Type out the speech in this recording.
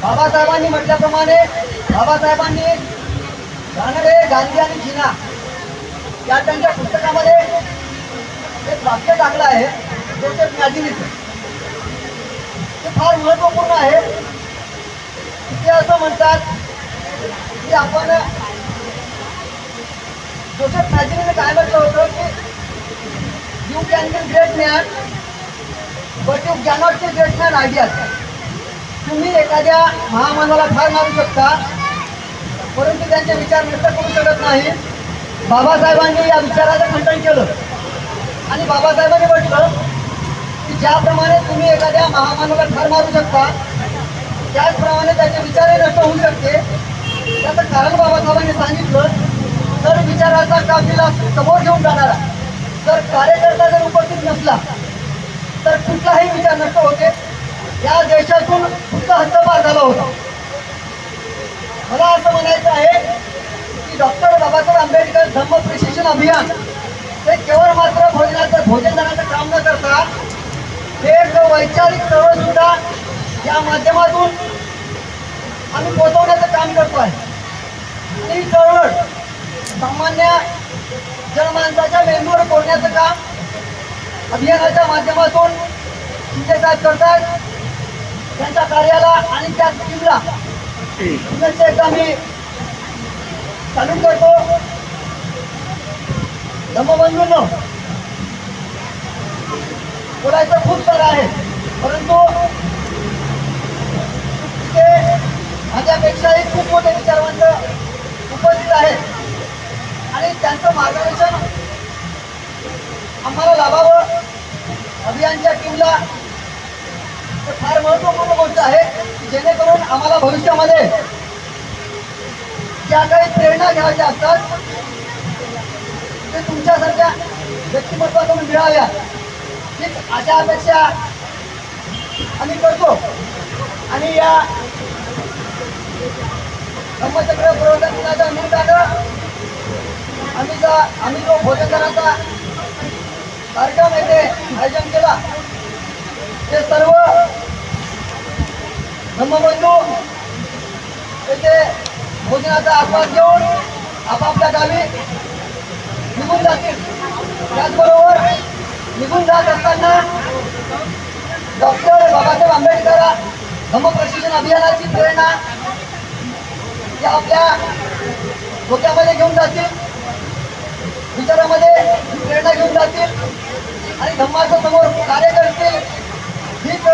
बाबासाहेबांनी म्हटल्याप्रमाणे बाबासाहेबांनी रानडे, गांधी आणि जिना या त्यांच्या पुस्तकामध्ये एक वाक्य टाकलं आहे जोसेफ मॅजिनीचं. ते फार महत्त्वपूर्ण आहे. ते असं म्हणतात की आपण जोसेफ मॅजिनीने काय म्हटलं होतं की you can be great man but you cannot be great man ideas. तुम्ही एखाद्या महामानवाला ठार मारू शकता परंतु त्यांचे विचार नष्ट करू शकत नाही. बाबासाहेबांनी या विचाराचं खंडन केलं आणि बाबासाहेबांनी म्हटलं की ज्याप्रमाणे तुम्ही एखाद्या महामानवाला ठार मारू शकता त्याचप्रमाणे त्याचे विचारही नष्ट होऊ शकते. त्याचं कारण बाबासाहेबांनी सांगितलं, जर विचाराचा काफिला समोर घेऊन जाणारा जर कार्यकर्ता जर उपस्थित नसला तर कुठलाही विचार नष्ट होते. या देशातून पुढचा हद्दपार झाला होता. मला असं म्हणायचं आहे की डॉक्टर बाबासाहेब आंबेडकर धम्म प्रशिक्षण अभियान हे केवळ मात्र भोजनदानाचं काम न करता हे एक वैचारिक चळवळ सुद्धा या माध्यमातून आम्ही पोहोचवण्याचं काम करतो आहे. ही चळवळ सामान्य जनमानसाच्या मेंदूवर कोरण्याचं काम अभियानाच्या माध्यमातून शिंदे साहेब करतात. त्यांच्या कार्याला आणि त्या टीमला एकदा मी चालू करतो. धम्मबंधूंनो, बोलायचं खूप सारं आहे परंतु तिथे माझ्यापेक्षाही खूप मोठे विचारवंत उपस्थित आहेत आणि त्यांचं मार्गदर्शन आम्हाला लाभावं. अभियानच्या टीमला फार महत्त्वपूर्ण गोष्ट आहे की जेणेकरून आम्हाला भविष्यामध्ये ज्या काही प्रेरणा घ्यायच्या असतात ते तुमच्यासारख्या व्यक्तिमत्वाकडून मिळाव्या हीच अशा अपेक्षा आम्ही करतो. आणि या धम्मचक्र प्रवर्तन दिनाच्या निमित्तानं आम्ही जो भोजनदानाचा कार्यक्रम येथे आयोजन केला ते सर्व धम्मबंधू येथे भोजनाचा आस्वाद घेऊन आपापल्या गावी निघून जातील. त्याचबरोबर निघून जात असताना डॉक्टर बाबासाहेब आंबेडकर धम्म प्रशिक्षण अभियानाची प्रेरणा या आपल्या डोक्यामध्ये घेऊन जातील, विचारामध्ये प्रेरणा घेऊन जातील आणि धम्माच्या समोर कार्य करतील. हीच